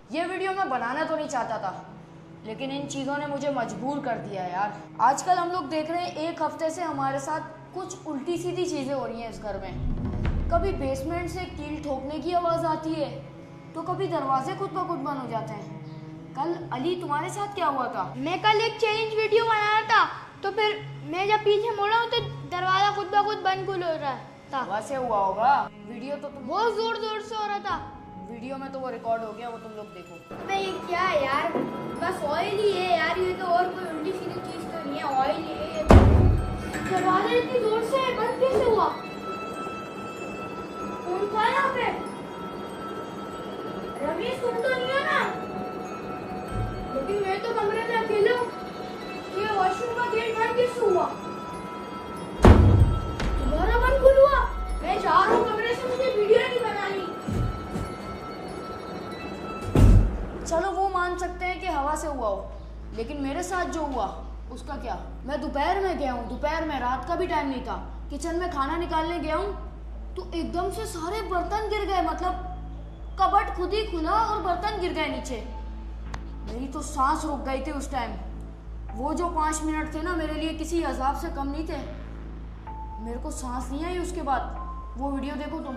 ये वीडियो मैं बनाना तो नहीं चाहता था, लेकिन इन चीज़ों ने मुझे मजबूर कर दिया यार। आजकल हम लोग देख रहे हैं एक हफ्ते से हमारे साथ कुछ उल्टी सीधी चीज़ें हो रही हैं इस घर में। कभी बेसमेंट से कील ठोकने की आवाज़ आती है, तो कभी दरवाजे खुद ब खुद बंद हो जाते हैं। कल अली तुम्हारे साथ क्या हुआ था? मैं कल एक चैलेंज वीडियो बना रहा था, तो फिर मैं जब पीछे मुड़ा हूँ तो दरवाजा खुद ब खुद बंद खुल हो रहा था। वैसे हुआ होगा। वीडियो तो तुम बहुत जोर जोर से हो रहा था। वीडियो में तो वो रिकॉर्ड हो गया, वो तुम लोग देखो। अबे ये क्या है यार, बस ऑयल ही है यार, ये तो और कोई उल्टी सीधी चीज तो नहीं है, ऑयल ही है। दरवाजा इतनी जोर से बंद कैसे हुआ? कौन था यहाँ पे? रमेश तुम तो नहीं हो ना? लेकिन मैं तो कमरे में अकेले हूँ। ये वॉशरूम का गेट बंद कैसे हुआ? दोबारा बंद खुल हुआ? मैं जा रहा हूँ कमरे से, मुझे वीडियो नहीं बनानी। चलो वो मान सकते हैं कि हवा से हुआ हो, लेकिन मेरे साथ जो हुआ उसका क्या? मैं दोपहर में गया हूँ, दोपहर में, रात का भी टाइम नहीं था। किचन में खाना निकालने गया हूँ तो एकदम से सारे बर्तन गिर गए, मतलब कबर्ड खुद ही खुला और बर्तन गिर गए नीचे। मेरी तो सांस रुक गई थी उस टाइम। वो जो 5 मिनट थे ना, मेरे लिए किसी अजाब से कम नहीं थे। मेरे को सांस नहीं आई उसके बाद। वो वीडियो देखो तुम।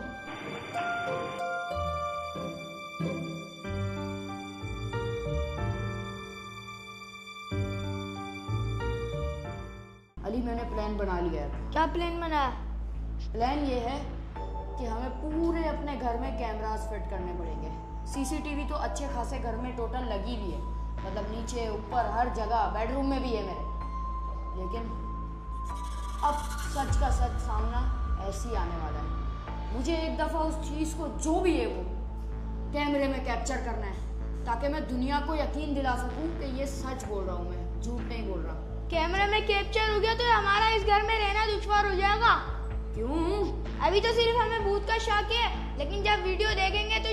अली मैंने प्लान बना लिया है। क्या प्लान बनाया? प्लान ये है कि हमें पूरे अपने घर में कैमरास फिट करने पड़ेंगे। सीसीटीवी तो अच्छे खासे घर में टोटल लगी भी है, मतलब नीचे ऊपर हर जगह, बेडरूम में भी है मेरे। लेकिन अब सच का सच सामना ऐसे ही आने वाला है। मुझे एक दफ़ा उस चीज़ को, जो भी है वो, कैमरे में कैप्चर करना है, ताकि मैं दुनिया को यकीन दिला सकूं कि ये सच बोल रहा हूँ, मैं झूठ नहीं बोल रहा। कैमरे में कैप्चर हो गया तो हमारा इस घर में रहना दुश्वार हो जाएगा। क्यों? अभी तो सिर्फ हमें भूत का शक है, लेकिन जब वीडियो देखेंगे तो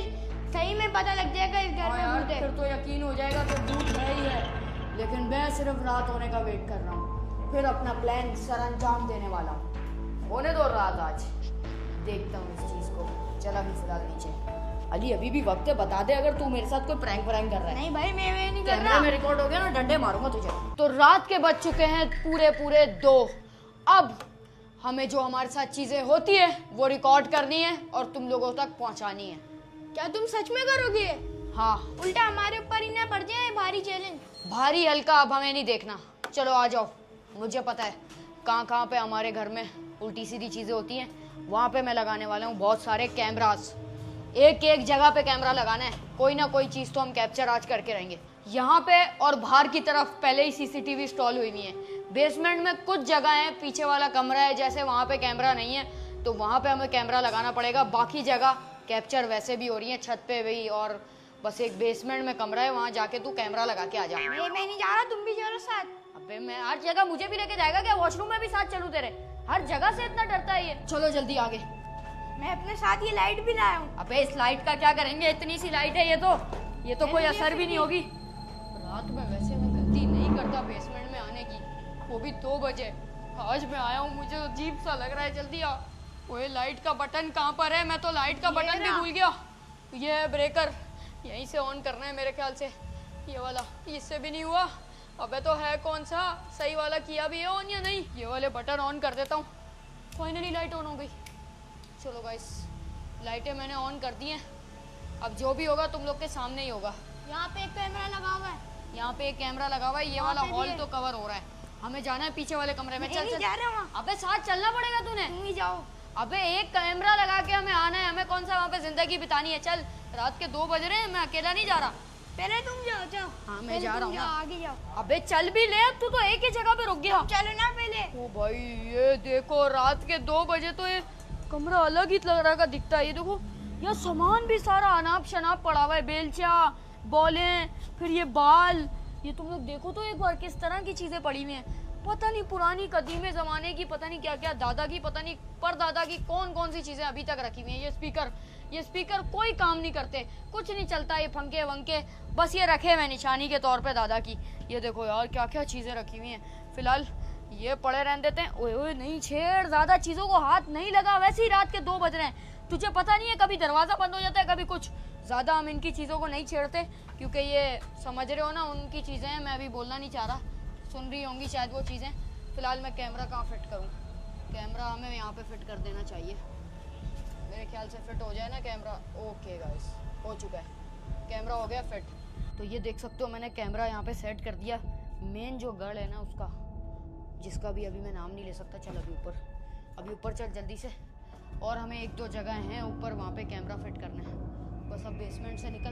सही में पता लग जाएगा इस घर में भूत है। फिर तो यकीन हो जाएगा कि भूत है ही है। लेकिन मैं सिर्फ रात होने का वेट कर रहा हूँ, फिर अपना प्लान सरअंजाम देने वाला हूँ। होने दो रात, आज देखता हूँ इस चीज़ को। चल अभी फिलहाल नीचे। अली अभी भी वक्त है, बता दे अगर तू मेरे साथ कोई प्रैंक व्रैंक कर रहा है। नहीं भाई, मैं नहीं कर कैमरे रहा। में रिकॉर्ड हो गया ना, डंडे मारूंगा तुझे। तो रात के बज चुके हैं पूरे 2। अब हमें जो हमारे साथ चीजें होती है वो रिकॉर्ड करनी है और तुम लोगों तक पहुंचानी है। क्या तुम सच में करोगे? हाँ। उल्टा हमारे ऊपर ही ना पड़ जाए भारी चैलेंज। भारी हल्का अब हमें नहीं देखना। चलो आ जाओ। मुझे पता है कहाँ पे हमारे घर में उल्टी सीधी चीजें होती हैं, वहाँ पे मैं लगाने वाला हूँ बहुत सारे कैमरास। एक एक जगह पे कैमरा लगाना है, कोई ना कोई चीज़ तो हम कैप्चर आज करके रहेंगे। यहाँ पे और बाहर की तरफ पहले ही सीसीटीवी इंस्टॉल हुई हुई है। बेसमेंट में कुछ जगह है, पीछे वाला कमरा है जैसे, वहाँ पे कैमरा नहीं है, तो वहाँ पे हमें कैमरा लगाना पड़ेगा। बाकी जगह कैप्चर वैसे भी हो रही है, छत पे भी, और बस एक बेसमेंट में कमरा है, वहाँ जाके तू कैमरा लगा के आ जा। मैं नहीं जा रहा, तुम भी चलो साथ। अबे मैं हर जगह, मुझे भी लेके जाएगा क्या? वॉशरूम में भी साथ चलूं तेरे? हर जगह से इतना डरता है ये। चलो जल्दी आगे। मैं अपने साथ ये लाइट भी लाया हूँ। अबे इस लाइट का क्या करेंगे? इतनी सी लाइट है ये तो कोई असर भी नहीं होगी। रात में वैसे मैं गलती नहीं करता बेसमेंट में आने की, वो भी 2 बजे। आज मैं आया हूँ, मुझे अजीब सा लग रहा है। जल्दी आ। वो लाइट का बटन कहाँ पर है? मैं तो लाइट का बटन भी भूल गया। ये है ब्रेकर, यहीं से ऑन करना है मेरे ख्याल से। ये वाला, इससे भी नहीं हुआ। अबे तो है कौन सा? सही वाला किया भी है ऑन या नहीं? ये वाले बटन ऑन कर देता हूँ। फाइनली लाइट ऑन हो गई। चलो गाइस, लाइटें मैंने ऑन कर दी हैं। अब जो भी होगा तुम लोग के सामने ही होगा। यहाँ पे एक कैमरा लगा हुआ है। यहाँ पे एक कैमरा लगा हुआ है। ये वाला हॉल तो कवर हो रहा है। हमें जाना है पीछे वाले कमरे में। चल जा रहा हूँ। अबे साथ चलना पड़ेगा तूने। तुम ही जाओ। अबे एक कैमरा लगा के हमें आना है, हमें कौन सा वहाँ पे जिंदगी बितानी है। चल, रात के 2 बज रहे हैं, मैं अकेला नहीं जा रहा। पहले तुम जाओ। हाँ मैं जा रहा हूँ, आगे जाओ। अबे चल भी ले, अब तू तो एक ही जगह पे रुक गया। चलो ना पहले। ओ भाई ये देखो, रात के 2 बजे तो ये कमरा अलग ही लग रहा का दिखता है। ये देखो, यह सामान भी सारा अनाप शनाप पड़ा हुआ है, बेलचा, बॉलें, फिर ये बाल। ये तुम लोग देखो तो एक बार किस तरह की चीजें पड़ी हुई हैं। पता नहीं पुरानी कदीमे जमाने की, पता नहीं क्या क्या, दादा की, पता नहीं परदादा की, कौन सी चीजें अभी तक रखी हुई हैं। ये स्पीकर कोई काम नहीं करते, कुछ नहीं चलता। ये पंखे वंखे बस ये रखे हुए निशानी के तौर पे दादा की। ये देखो यार क्या क्या चीजें रखी हुई हैं। फिलहाल ये पड़े रहने देते हैं। ओए ओए नहीं छेड़, ज्यादा चीजों को हाथ नहीं लगा। वैसे ही रात के 2 बज रहे हैं, तुझे पता नहीं है कभी दरवाजा बंद हो जाता है, कभी कुछ। ज़्यादा हम इनकी चीज़ों को नहीं छेड़ते क्योंकि ये समझ रहे हो ना उनकी चीज़ें हैं, मैं अभी बोलना नहीं चाह रहा, सुन रही होंगी शायद वो चीज़ें। फ़िलहाल मैं कैमरा कहाँ फिट करूँ? कैमरा हमें यहाँ पे फिट कर देना चाहिए, मेरे ख्याल से फिट हो जाए ना कैमरा। ओके गाइस, हो चुका है, कैमरा हो गया फिट। तो ये देख सकते हो मैंने कैमरा यहाँ पे सेट कर दिया। मेन जो गढ़ है ना उसका, जिसका भी अभी मैं नाम नहीं ले सकता, चल अभी ऊपर चल जल्दी से। और हमें 1-2 जगह हैं ऊपर, वहाँ पे कैमरा फिट करना है। बस अब बेसमेंट से निकल,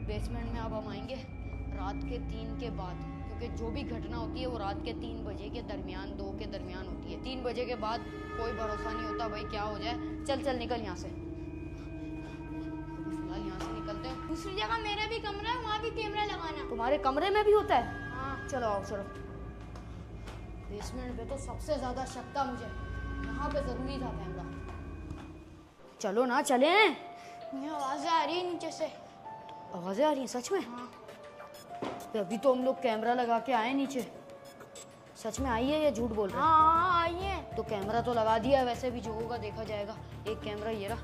बेसमेंट में अब हम आएंगे रात के 3 के बाद, क्योंकि जो भी घटना होती है वो रात के 3 बजे के दरमियान, 2 के दरमियान होती है। 3 बजे के बाद कोई भरोसा नहीं होता भाई क्या हो जाए। चल निकल यहाँ से, फिलहाल यहाँ से निकलते हैं। दूसरी जगह मेरा भी कमरा है, वहाँ भी कैमरा लगाना। तुम्हारे कमरे में भी होता है? हाँ। चलो आओ चलो। बेसमेंट पे तो सबसे ज्यादा शक था मुझे, यहाँ पे जरूरी था कैमरा। चलो ना चले। आवाजें आ रही है नीचे से। आवाजें आ रही हैं सच में? हाँ। अभी तो हम लोग कैमरा लगा के आए नीचे, सच में आई है या झूठ बोल रहे हैं? हाँ आई है। तो कैमरा तो लगा दिया है, वैसे भी जो होगा देखा जाएगा। एक कैमरा ये रहा,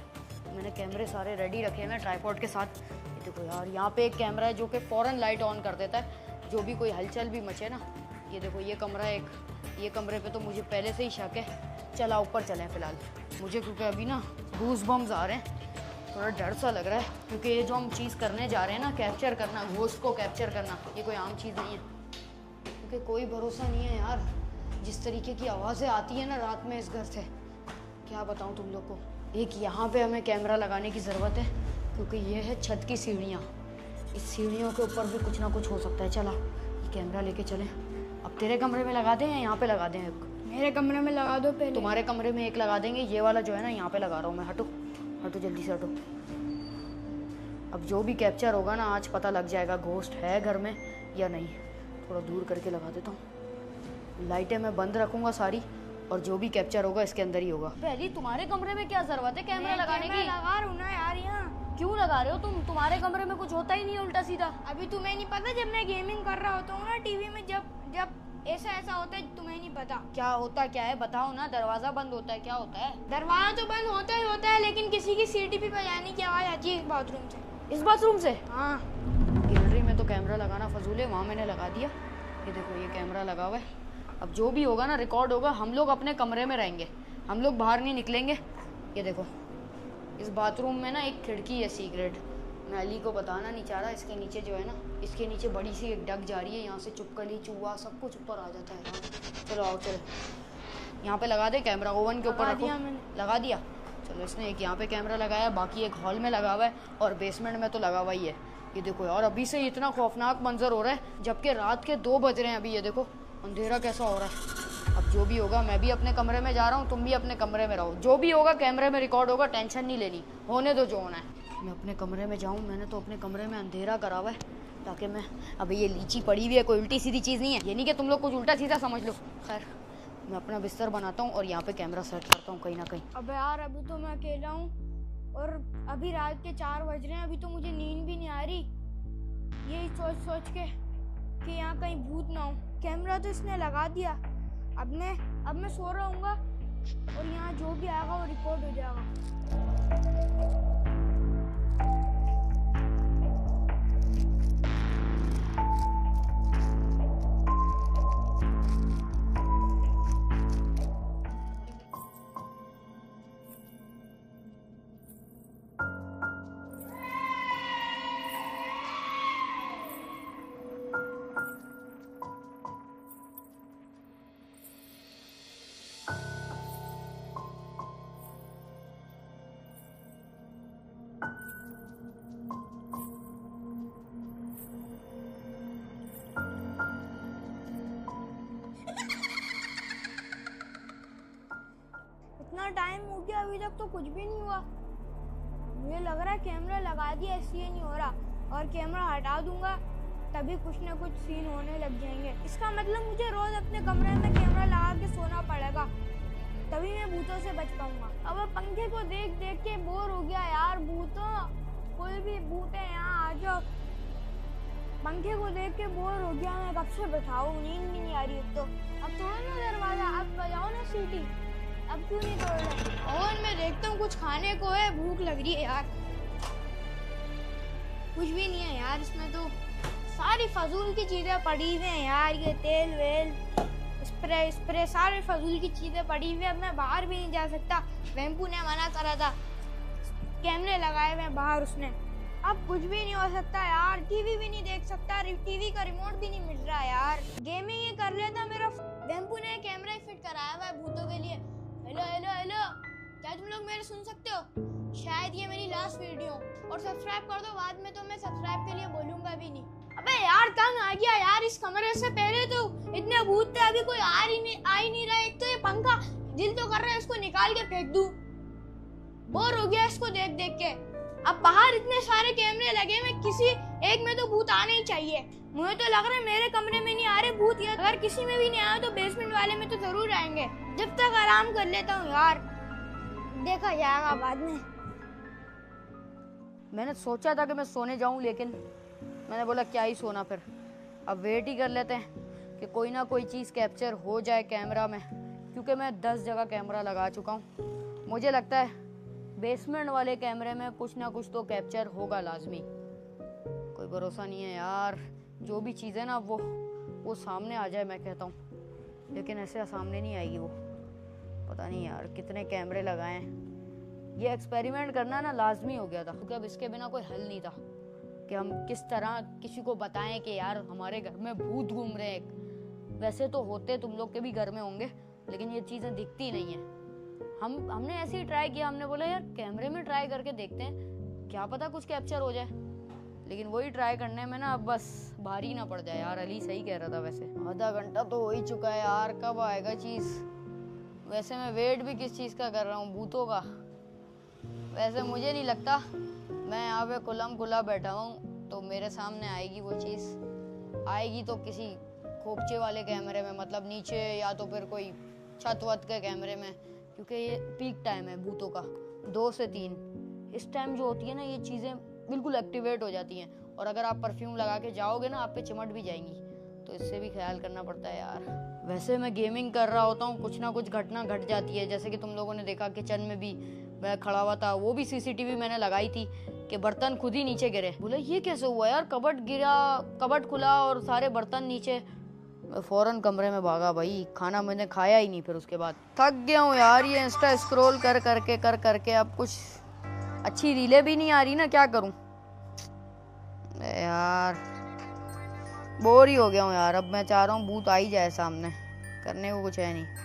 मैंने कैमरे सारे रेडी रखे हैं ट्राइपॉड के साथ। ये देखो यार, यहाँ पे एक कैमरा है जो कि फ़ौरन लाइट ऑन कर देता है, जो भी कोई हलचल भी मचे ना। ये देखो ये कमरा एक, ये कमरे पे तो मुझे पहले से ही शक है। चला ऊपर चलें फ़िलहाल, मुझे क्योंकि अभी ना गूस बम्स आ रहे हैं, थोड़ा डर सा लग रहा है, क्योंकि ये जो हम चीज़ करने जा रहे हैं ना, कैप्चर करना, घोस्ट को कैप्चर करना, ये कोई आम चीज़ नहीं है। क्योंकि कोई भरोसा नहीं है यार, जिस तरीके की आवाज़ें आती है ना रात में इस घर से, क्या बताऊँ तुम लोग को। एक यहाँ पे हमें कैमरा लगाने की ज़रूरत है, क्योंकि ये है छत की सीढ़ियाँ, इस सीढ़ियों के ऊपर भी कुछ ना कुछ हो सकता है। चला ये कैमरा लेके चलें। अब तेरे कमरे में लगा दें या यहाँ पे लगा दें? एक मेरे कमरे में लगा दो पहले। तुम्हारे कमरे में एक लगा देंगे, ये वाला जो है ना यहाँ पे लगा रहा हूँ मैं। हटो हटो जल्दी से हटो। अब जो भी कैप्चर होगा ना आज पता लग जाएगा घोस्ट है घर में या नहीं। थोड़ा दूर करके लगा देता हूँ, लाइटें मैं बंद रखूँगा सारी, और जो भी कैप्चर होगा इसके अंदर ही होगा। पहली तुम्हारे कमरे में क्या जरूरत है कैमरा लगाने की? लगा रहा हूँ ना यार यहाँ। क्यों लगा रहे हो तुम? तुम्हारे कमरे में कुछ होता ही नहीं उल्टा सीधा। अभी तुम्हें नहीं पता, जब मैं गेमिंग कर रहा होता हूँ ना टीवी में, जब ऐसा होता है, तुम्हें नहीं पता। क्या होता क्या है बताओ ना। दरवाजा बंद होता है, क्या होता है? दरवाजा तो बंद होता ही होता है, लेकिन किसी की सीटीपी बजाने की आवाज आती है बाथरूम से। इस बाथरूम से? हाँ। गैलरी में तो कैमरा लगाना फजूल है, वहाँ मैंने लगा दिया। ये देखो ये कैमरा लगा हुआ है। अब जो भी होगा ना रिकॉर्ड होगा। हम लोग अपने कमरे में रहेंगे, हम लोग बाहर नहीं निकलेंगे। ये देखो इस बाथरूम में ना एक खिड़की है सीक्रेट, मैं अली को बताना नहीं चाह रहा। इसके नीचे जो है ना, इसके नीचे बड़ी सी एक डग जा रही है, यहाँ से चुपकली चूहा सब कुछ ऊपर आ जाता है। चलो आओ चलो, यहाँ पे लगा दे कैमरा, ओवन के ऊपर रखो। लगा दिया। चलो इसने एक यहाँ पे कैमरा लगाया, बाकी एक हॉल में लगा हुआ है, और बेसमेंट में तो लगा हुआ ही है। ये देखो यार, अभी से इतना खौफनाक मंजर हो रहा है, जबकि रात के 2 बज रहे हैं अभी। ये देखो अंधेरा कैसा हो रहा है। अब जो भी होगा, मैं भी अपने कमरे में जा रहा हूँ, तुम भी अपने कमरे में रहो। जो भी होगा कैमरे में रिकॉर्ड होगा, टेंशन नहीं लेनी, होने दो जो होना है। मैं अपने कमरे में जाऊँ, मैंने तो अपने कमरे में अंधेरा करा हुआ है, ताकि मैं, अभी ये लीची पड़ी हुई है, कोई उल्टी सीधी चीज़ नहीं है, ये नहीं कि तुम लोग कुछ उल्टा सीधा समझ लो। खैर मैं अपना बिस्तर बनाता हूँ और यहाँ पे कैमरा सेट करता हूँ कहीं ना कहीं। अब यार अभी तो मैं अकेला हूँ, और अभी रात के 4 बज रहे हैं, अभी तो मुझे नींद भी नहीं आ रही, यही सोच के कि यहाँ कहीं भूत ना हो। कैमरा तो इसने लगा दिया, अब मैं सो रहा हूँगा, और यहाँ जो भी आएगा वो रिकॉर्ड हो जाएगा। इतना टाइम हो गया, अभी तक तो कुछ भी नहीं हुआ। मुझे लग रहा है कैमरा लगा दिया इसलिए नहीं हो रहा, और कैमरा हटा दूंगा तभी कुछ ना कुछ सीन होने लग जाएंगे। इसका मतलब मुझे रोज अपने कमरे में कैमरा लगा के सोना पड़ेगा, तभी मैं भूतों से बच पाऊंगा। अब पंखे को देख देख के बोर हो गया यार। भूतों, कोई भी भूत है यहाँ आ जाओ। पंखे को देख के बोर हो गया, मैं कब से बैठाऊं, नींद भी नहीं आ रही। तो अब तोड़ो ना दरवाजा, अब बजाओ ना सीटी। अब क्यों नहीं तोड़ रहे? और मैं देखता हूँ कुछ खाने को है, भूख लग रही है यार। कुछ भी नहीं है यार इसमें तो। सारी फजूल की चीज़ें पड़ी हुई हैं यार, ये तेल वेल स्प्रे सारे फजूल की चीज़ें पड़ी हुई हैं। अब मैं बाहर भी नहीं जा सकता, वेम्पू ने मना करा था, कैमरे लगाए हुए हैं बाहर उसने। अब कुछ भी नहीं हो सकता यार, टीवी भी नहीं देख सकता, टीवी का रिमोट भी नहीं मिल रहा यार। गेमिंग ये कर लेता मेरा। वेम्पू ने कैमरा ही फिट कराया हुआ है भूतों के लिए। हेलो हेलो हेलो, क्या तुम लोग मेरे सुन सकते हो? शायद ये मेरी लास्ट वीडियो, और सब्सक्राइब कर दो, बाद में तो मैं सब्सक्राइब के लिए बोलूंगा भी नहीं। अबे यार तंग आ गया यार, इस कमरे से पहले तो इतने भूत थे, अभी कोई आ ही नहीं रहा। एक तो ये पंखा दिल तो कर रहा है इसको निकाल के फेंक दूं, बोर हो गया इसको देख देख के। अब बाहर इतने सारे कैमरे लगे हुए, किसी एक में तो भूत आने ही चाहिए। मुझे तो लग रहा है मेरे कमरे में नहीं आ रहे भूत, या अगर किसी में भी नहीं आया तो बेसमेंट वाले में तो जरूर आएंगे। जब तक आराम कर लेता हूँ यार, देखा जाएगा बाद में। मैंने सोचा था कि मैं सोने जाऊं, लेकिन मैंने बोला क्या ही सोना, फिर अब वेट ही कर लेते हैं कि कोई ना कोई चीज़ कैप्चर हो जाए कैमरा में, क्योंकि मैं 10 जगह कैमरा लगा चुका हूँ। मुझे लगता है बेसमेंट वाले कैमरे में कुछ ना कुछ तो कैप्चर होगा लाजमी। कोई भरोसा नहीं है यार, जो भी चीज़ है ना वो सामने आ जाए मैं कहता हूँ, लेकिन ऐसे सामने नहीं आएगी वो। पता नहीं यार कितने कैमरे लगाए हैं। ये एक्सपेरिमेंट करना ना लाजमी हो गया था, क्योंकि अब इसके बिना कोई हल नहीं था कि हम किस तरह किसी को बताएं कि यार हमारे घर में भूत घूम रहे हैं। वैसे तो होते तुम लोग के भी घर में होंगे, लेकिन ये चीज़ें दिखती नहीं है। हमने ऐसे ही ट्राई किया, हमने बोला यार कैमरे में ट्राई करके देखते हैं, क्या पता कुछ कैप्चर हो जाए। लेकिन वही ट्राई करने में ना अब बस भारी ना पड़ जाए यार। अली सही कह रहा था, वैसे आधा घंटा तो हो ही चुका है यार, कब आएगा चीज़। वैसे मैं वेट भी किस चीज़ का कर रहा हूँ, भूतों का। वैसे मुझे नहीं लगता, मैं यहाँ पे खुलम खुला बैठा हूँ तो मेरे सामने आएगी वो चीज़। आएगी तो किसी खोपचे वाले कैमरे में, मतलब नीचे, या तो फिर कोई छत वत के कैमरे में, क्योंकि ये पीक टाइम है भूतों का 2 से 3। इस टाइम जो होती है ना ये चीज़ें बिल्कुल एक्टिवेट हो जाती हैं, और अगर आप परफ्यूम लगा के जाओगे ना आप पे चिमट भी जाएंगी, तो इससे भी ख्याल करना पड़ता है यार। वैसे मैं गेमिंग कर रहा होता हूँ, कुछ ना कुछ घटना घट जाती है। जैसे कि तुम लोगों ने देखा किचन में भी मैं खड़ा हुआ था, वो भी सीसीटीवी मैंने लगाई थी कि बर्तन खुद ही नीचे गिरे। बोले ये कैसे हुआ यार, कबर्ड गिरा, कबर्ड खुला और सारे बर्तन नीचे। मैं फौरन कमरे में भागा भाई, खाना मैंने खाया ही नहीं। फिर उसके बाद थक गया हूँ यार ये इंस्टा स्क्रॉल कर करके। अब कुछ अच्छी रीलें भी नहीं आ रही ना, क्या करूँ यार, बोर ही हो गया हूँ यार। अब मैं चाह रहा हूँ भूत आ ही जाए सामने, करने को कुछ है नहीं।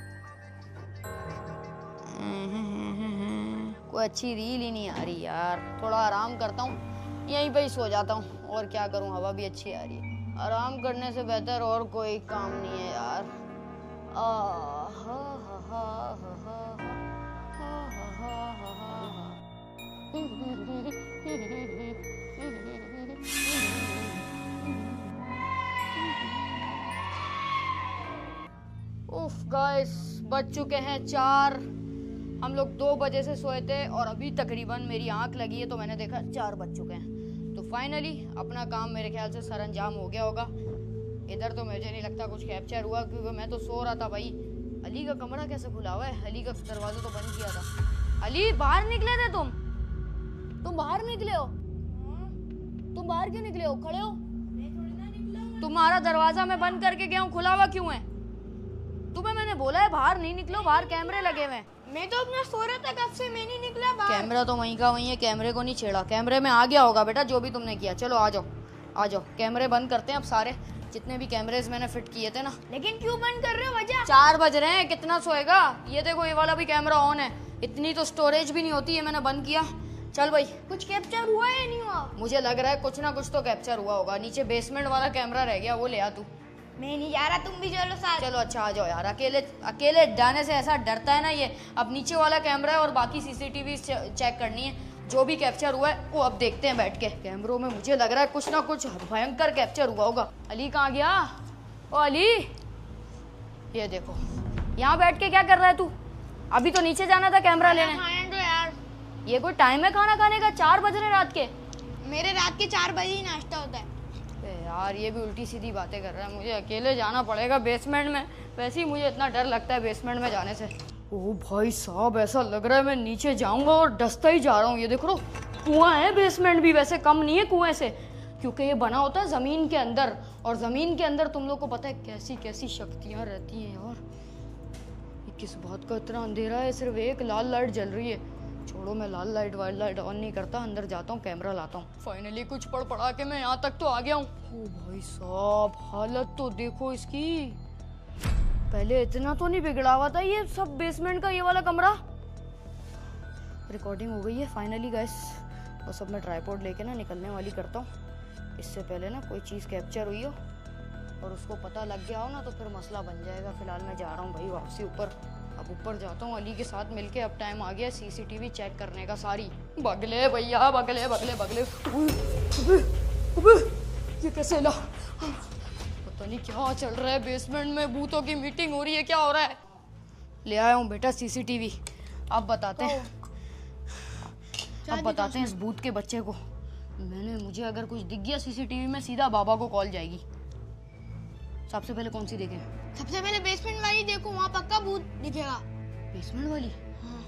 कोई अच्छी रील ही नहीं आ रही यार। थोड़ा आराम करता हूँ, यहीं पे ही सो जाता हूँ, और क्या करूँ, हवा भी अच्छी आ रही है। आराम करने से बेहतर और कोई काम नहीं है यार। उफ गाइस, बज चुके हैं 4। हम लोग 2 बजे से सोए थे और अभी तकरीबन मेरी आंख लगी है तो मैंने देखा 4 बज चुके हैं। तो फाइनली अपना काम मेरे ख्याल से सरअंजाम हो गया होगा। इधर तो मुझे नहीं लगता कुछ कैप्चर हुआ, क्योंकि मैं तो सो रहा था भाई। अली का कमरा कैसे खुला हुआ है? अली का दरवाजा तो बंद किया था। अली बाहर निकले थे तुम बाहर निकले हो? तुम बाहर क्यों निकले हो? खड़े हो? तुम्हारा दरवाजा मैं बंद करके गया हूँ, खुला हुआ क्यों है? तुम्हें मैंने बोला है बाहर नहीं निकलो, बाहर कैमरे लगे हुए हैं। मैं तो अपना सो रहा था, कब से मैं नहीं निकला बाहर। कैमरा तो वहीं का वहीं है, कैमरे को नहीं छेड़ा। कैमरे में आ गया होगा बेटा जो भी तुमने किया। चलो आ जाओ, कैमरे बंद करते हैं अब सारे, जितने भी कैमरेज मैंने फिट किए थे ना। लेकिन क्यों बंद कर रहे हो? वजह? 4 बज रहे हैं, कितना सोएगा? ये देखो ये वाला भी कैमरा ऑन है, इतनी तो स्टोरेज भी नहीं होती है, मैंने बंद किया। चल भाई, कुछ कैप्चर हुआ या नहीं हुआ? मुझे लग रहा है कुछ ना कुछ तो कैप्चर हुआ होगा। नीचे बेसमेंट वाला कैमरा रह गया, वो ले आ तू। मैं नहीं जा रहा, तुम भी चलो साथ। चलो अच्छा आ जाओ यार, अकेले जाने से ऐसा डरता है ना ये। अब नीचे वाला कैमरा है और बाकी सीसीटीवी चेक करनी है, जो भी कैप्चर हुआ है वो अब देखते हैं बैठ के। कैमरों में मुझे लग रहा है कुछ ना कुछ भयंकर कैप्चर हुआ होगा। अली कहाँ गया? ओ अली, ये देखो यहाँ बैठ के क्या कर रहा है तू? अभी तो नीचे जाना था कैमरा लेने। खाने दो यार, ये कोई टाइम है खाना खाने का? 4 बज रहे रात के। मेरे रात के 4 बजे ही नाश्ता होता है। यार ये भी उल्टी सीधी बातें कर रहा है। मुझे अकेले जाना पड़ेगा बेसमेंट में, वैसे ही मुझे इतना डर लगता है बेसमेंट में जाने से। ओह भाई साहब, ऐसा लग रहा है मैं नीचे जाऊंगा और डसता ही जा रहा हूँ। ये देखो कुआं है बेसमेंट भी, वैसे कम नहीं है कुएं से, क्योंकि ये बना होता है जमीन के अंदर, और जमीन के अंदर तुम लोग को पता है कैसी कैसी शक्तियां रहती हैं यार। ये किस बात का इतना अंधेरा है, सिर्फ एक लाल लाइट जल रही है। छोड़ो, मैं लाल लाइट वाइट लाइट ऑन नहीं करता, अंदर जाता हूँ, कैमरा लाता हूँ। फाइनली कुछ पढ़ पढ़ा के मैं यहाँ तक तो आ गया हूँ। ओ भाई साहब, हालत तो देखो इसकी, पहले इतना तो नहीं बिगड़ा हुआ था ये सब बेसमेंट का ये वाला कमरा। रिकॉर्डिंग हो गई है फाइनली गाइस, बस अब मैं ट्राइपॉड लेके ना निकलने वाली करता हूँ। इससे पहले ना कोई चीज़ कैप्चर हुई हो और उसको पता लग गया हो ना तो फिर मसला बन जाएगा। फिलहाल मैं जा रहा हूँ भाई वापसी ऊपर। अब ऊपर जाता हूँ अली के साथ मिलके, अब टाइम आ गया सीसीटीवी चेक करने का सारी। बगले भैया बगले बगले बगले। अबे, ये कैसे ला? पता नहीं क्या चल रहा है बेसमेंट में, भूतों की मीटिंग हो रही है, क्या हो रहा है? ले आया हूँ बेटा सीसीटीवी। अब बताते हैं इस भूत के बच्चे को। मुझे अगर कुछ दिख गया सीसीटीवी में, सीधा बाबा को कॉल जाएगी। सबसे पहले कौन सी देखें? सबसे पहले बेसमेंट वाली देखो, वहाँ पक्का भूत दिखेगा। बेसमेंट वाली? हाँ।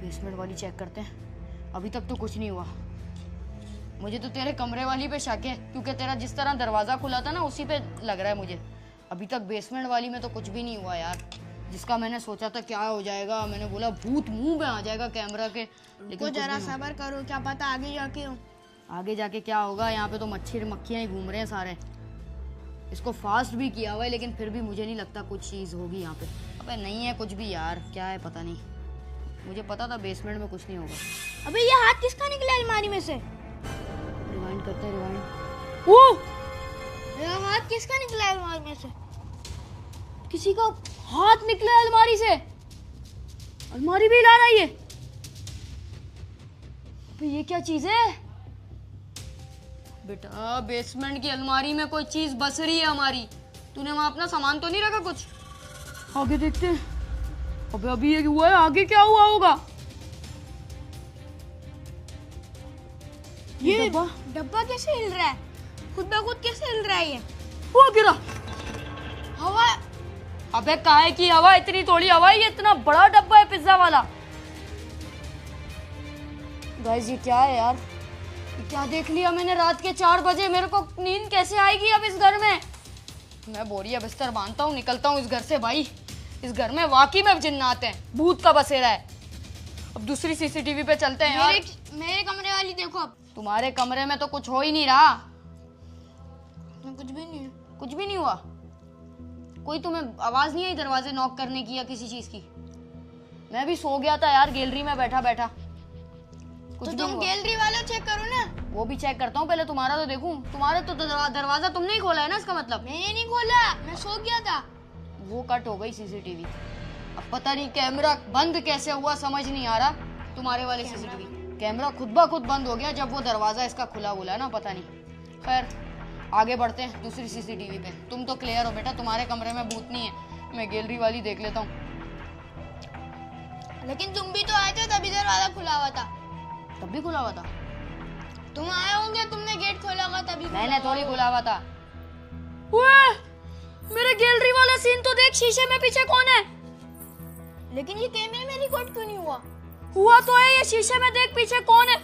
बेसमेंट वाली चेक करते हैं। अभी तक तो कुछ नहीं हुआ। मुझे तो तेरे कमरे वाली पे शक है, क्योंकि तेरा जिस तरह दरवाजा खुला था ना उसी पे लग रहा है मुझे। अभी तक बेसमेंट वाली में तो कुछ भी नहीं हुआ यार। जिसका मैंने सोचा था क्या हो जाएगा, मैंने बोला भूत मुंह में आ जाएगा कैमरा के, लेकिन जरा सब्र करो, क्या पता आगे जाके क्या होगा। यहाँ पे तो मच्छर मक्खियाँ ही घूम रहे हैं सारे। इसको फास्ट भी किया हुआ है, लेकिन फिर भी मुझे नहीं लगता कुछ चीज़ होगी यहाँ पे। अबे नहीं है कुछ भी यार, क्या है पता नहीं। मुझे पता था बेसमेंट में कुछ नहीं होगा। अबे ये हाथ किसका निकला अलमारी में से? रिवाइंड करते हैं, रिवाइंड। ओ, ये हाथ किसका निकला अलमारी में से? किसी का हाथ निकला है अलमारी से। अलमारी भी हिला रही है। ये क्या चीज है बेटा? बेसमेंट की अलमारी में कोई चीज बस रही है हमारी। तूने वहां अपना सामान तो नहीं रखा कुछ? आगे देखते हैं। अबे अभी ये हुआ है, आगे क्या हुआ होगा? ये डब्बा कैसे हिल रहा है? खुद ब खुद कैसे हिल रहा है ये? वो गिरा। हवा। अबे काहे की हवा? इतनी थोड़ी हवा है, ये इतना बड़ा डब्बा है पिज्जा वाला। गाइस ये क्या है यार? क्या देख लिया मैंने रात के 4 बजे? मेरे को नींद कैसे आएगी अब इस घर में? मैं बोरिया बिस्तर बांधता हूँ, निकलता हूँ इस घर से भाई। इस घर में वाकई में जिन्नात हैं, भूत का बसेरा है। अब दूसरी सीसीटीवी पे चलते हैं यार। मेरे कमरे वाली देखो। अब तुम्हारे कमरे में तो कुछ हो ही नहीं रहा। कुछ भी नहीं है। कुछ भी नहीं हुआ? कोई तुम्हें आवाज नहीं आई दरवाजे नॉक करने की या किसी चीज की? मैं भी सो गया था यार गैलरी में बैठा बैठा। तो तुम गैलरी वाला चेक करो ना। वो भी चेक करता हूँ, पहले तुम्हारा तो देखूं। तुम्हारे तो दरवाजा तुमने ही खोला है ना, इसका मतलब? मैंने नहीं खोला, मैं सो गया था। वो कट हो गई सीसीटीवी। अब पता नहीं कैमरा बंद कैसे हुआ, समझ नहीं आ रहा। तुम्हारे वाले सीसीटीवी कैमरा खुद ब खुद बंद हो गया जब वो दरवाजा इसका खुला हुआ है ना, पता नहीं। खैर आगे बढ़ते हैं दूसरी सीसीटीवी पे। तुम तो क्लियर हो बेटा, तुम्हारे कमरे में भूत नहीं है। मैं गैलरी वाली देख लेता हूँ। लेकिन तुम भी तो आए थे, तभी दरवाजा खुला हुआ था। तब भी खुला हुआ था? तुम आए होंगे, तुमने गेट खोला होगा तभी। मैंने थोड़ी खुला हुआ था। मेरे गैलरी वाला सीन तो देख, शीशे में पीछे कौन है? लेकिन ये कैमरे में रिकॉर्ड क्यों नहीं हुआ? हुआ तो है, ये शीशे में देख पीछे कौन है।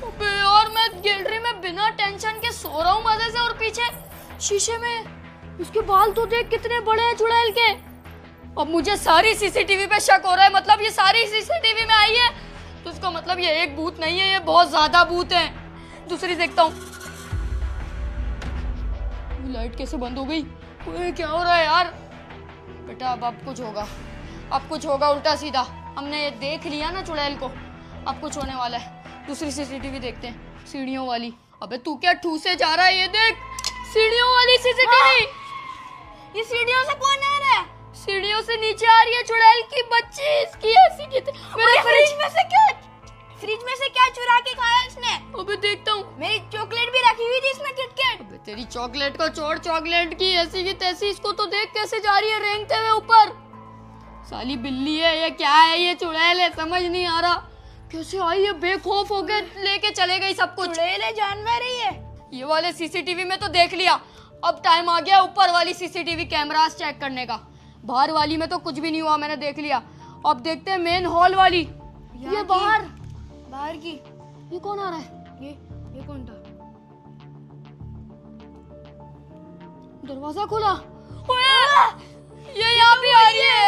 अबे यार मैं गैलरी में बिना टेंशन के सो रहा हूँ मजे से, और पीछे शीशे में इसके बाल तो देख कितने बड़े हैं चुड़ैल के। अब मुझे सारी सीसीटीवी पे शक हो रहा है। मतलब ये सारी सीसीटीवी में आई है तो इसका मतलब ये एक भूत नहीं है, ये बहुत ज्यादा भूत है। दूसरी देखता हूँ। लाइट कैसे बंद हो गई? क्या हो रहा है यार? बेटा अब कुछ होगा, अब कुछ होगा उल्टा सीधा। हमने ये देख लिया ना चुड़ैल को, अब कुछ होने वाला है। दूसरी सीसीटीवी देखते हैं, सीढ़ियों वाली। अबे तू क्या ठूसे जा रहा है? ये देख सीढ़ियों वाली सीसीटीवी। ये सीढ़ियों से कौन आ रहा है? सीढ़ियों से नीचे आ रही है चुड़ैल की बच्ची। इसकी ऐसी मेरे फ्रिज में से क्या चुरा के खाया इसने? अबे देखता हूँ। मेरी चॉकलेट भी रखी हुई थी इसमें, किटकैट। अबे तेरी चॉकलेट को छोड़, चॉकलेट की ऐसी की तैसी। इसको तो देख कैसे जा रही है रेंगते हुए ऊपर। साली बिल्ली है ये, क्या है ये? चुड़ैल है, समझ नहीं आ रहा कैसे आई है। बेखौफ होके लेके चले गई सब कुछ। चुड़ैल है, जानवर ही है। ये वाले सीसीटीवी में तो देख लिया, अब टाइम आ गया ऊपर वाली सीसीटीवी कैमरास चेक करने का। बाहर वाली में तो कुछ भी नहीं हुआ, मैंने देख लिया। अब देखते हैं मेन हॉल वाली। ये बाहर की ये कौन आ रहा है? ये कौन था? दरवाजा खुला। ओए! ये यहाँ भी आ रही है।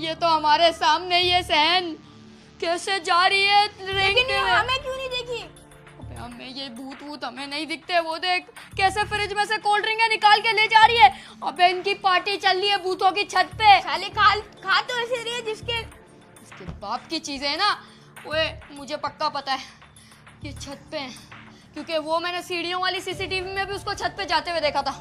ये तो हमारे सामने ही है सहन। कैसे जा रही है? लेकिन ये हमें क्यों नहीं देखी? अबे हमें ये भूत हमें नहीं दिखते। वो देख कैसे फ्रिज में से कोल्ड ड्रिंक निकाल के ले जा रही है। अबे इनकी पार्टी चल रही है भूतों की छत पे। साले खा तो ऐसे रही है जिसके बाप की चीजें है ना। ओए मुझे पक्का पता है ये छत पे है, क्योंकि वो मैंने सीढ़ियों वाली सीसीटीवी में भी उसको छत पे जाते हुए देखा था।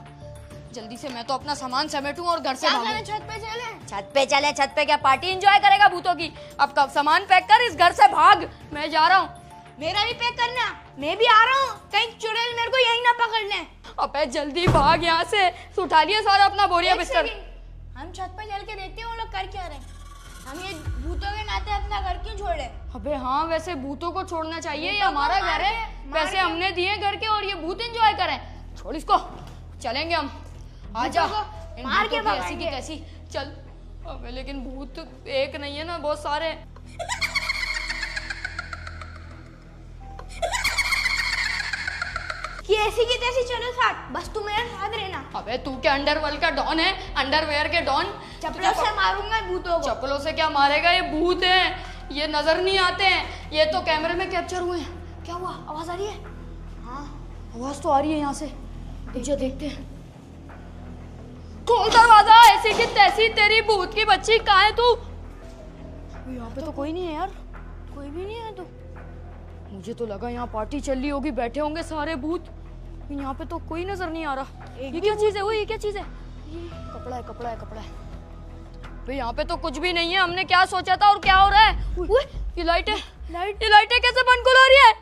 जल्दी से मैं तो अपना सामान समेटूं और घर से भागूं। छत पे क्या पार्टी एंजॉय करेगा भूतों की? अब कब सामान पैक कर, इस घर से भाग। मैं जा रहा हूँ। मेरा भी पैक करना। मैं भी आ रहा हूँ। कहीं चुड़ैल मेरे को यहीं ना पकड़ ले। अबे जल्दी भाग यहाँ से। उठा लिया सारा अपना बोरिया बिस्तर। हम छत पे चल के देखते हैं वो लोग कर क्या रहे हैं। हम ये भूतों के नाते अपना घर क्यों छोड़े? अबे हाँ, वैसे भूतों को छोड़ना चाहिए। ये हमारा घर है, पैसे हमने दिए घर के, और ये भूत एंजॉय करें। छोड़ इसको, चलेंगे हम। आजा, मार के ऐसी की तैसी चल। अबे लेकिन भूत एक नहीं है ना, बहुत सारे। कि ऐसी की तैसी चलो साथ, बस तू मेरे साथ रहना। अबे तू क्या अंडरवर्ल्ड का डॉन है? अंडरवेयर के डॉन? चप्पलों से मारूंगा भूतों को। चप्पलों से क्या मारेगा? ये भूत हैं, ये नजर नहीं आते हैं। ये तो कैमरे में कैप्चर हुए हैं। क्या हुआ? आवाज आ रही है? हाँ आवाज तो आ रही है यहाँ से। मुझे देखते हैं। खोल दरवाजा। ऐसी की तैसी तेरी भूत की बच्ची, कहाँ है तू? यहाँ पे तो कोई नहीं है यार, कोई भी नहीं है। तो मुझे तो लगा यहाँ पार्टी चल रही होगी, बैठे होंगे सारे भूत। यहाँ पे तो कोई नजर नहीं आ रहा। ये क्या चीज है? वो ये क्या चीज है? ये कपड़ा है, कपड़ा है, कपड़ा है। भाई यहाँ पे तो कुछ भी नहीं है। हमने क्या सोचा था और क्या हो रहा है? ये लाइट है। ये लाइटें कैसे बंद खुल हो रही है?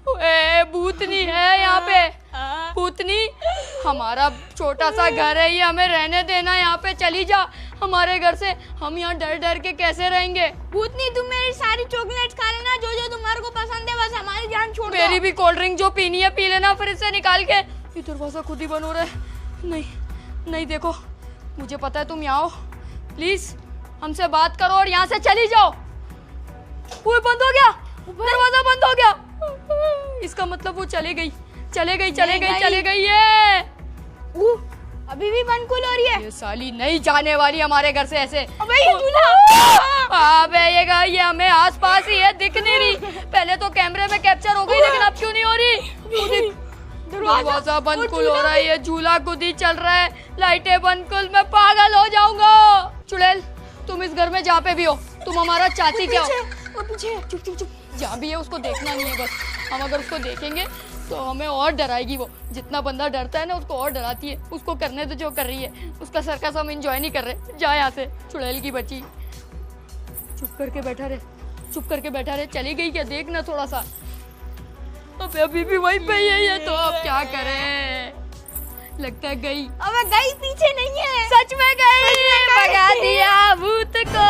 ओए भूतनी है यहाँ पे। भूतनी, हमारा छोटा सा घर है ये, हमें रहने देना यहाँ पे। चली जा हमारे घर से। हम यहाँ डर डर के कैसे रहेंगे? भूतनी तुम मेरी सारी चॉकलेट्स खा लेना, जो जो तुम्हारे को पसंद है, बस हमारी जान छोड़ दो। मेरी भी कोल्ड ड्रिंक जो पीनी है पी लेना फ्रिज से निकाल के। ये दरवाजा खुद ही बंद हो रहा है। नहीं नहीं, देखो मुझे पता है तुम यहाँ हो। प्लीज हमसे बात करो और यहाँ से चली जाओ। वो बंद हो गया, दरवाजा बंद हो गया। इसका मतलब वो चले गई। ये अभी भी बंद खुल हो रही है। ये साली नहीं जाने वाली हमारे घर से ऐसे। अबे ये दूल्हा। अबे ये हमें आसपास ही है, दिख नहीं रही। पहले तो कैमरे में कैप्चर हो गई, लेकिन अब क्यों नहीं हो रही? दरवाजा बंद खुल हो रहा है। ये झूला खुद ही चल रहा है। लाइटें बंद खुल, मैं पागल हो जाऊंगा। चुड़ैल तुम इस घर में जहाँ पे भी हो, तुम हमारा चाची क्या हो? पीछे चुप। जहाँ भी है उसको देखना नहीं है बस। हम अगर उसको देखेंगे तो हमें और डराएगी वो। जितना बंदा डरता है ना उसको और डराती है। उसको करने तो जो कर रही है, उसका सर्कस हम एंजॉय नहीं कर रहे। जा यहाँ से चुड़ैल की बच्ची। चुप करके बैठा रहे। चली गई क्या? देखना थोड़ा सा। अभी भी वहीं पे ही है ये। तो अब क्या करें? लगता है गई। अबे गई पीछे नहीं है। सच में गई। भगा दिया भूत को।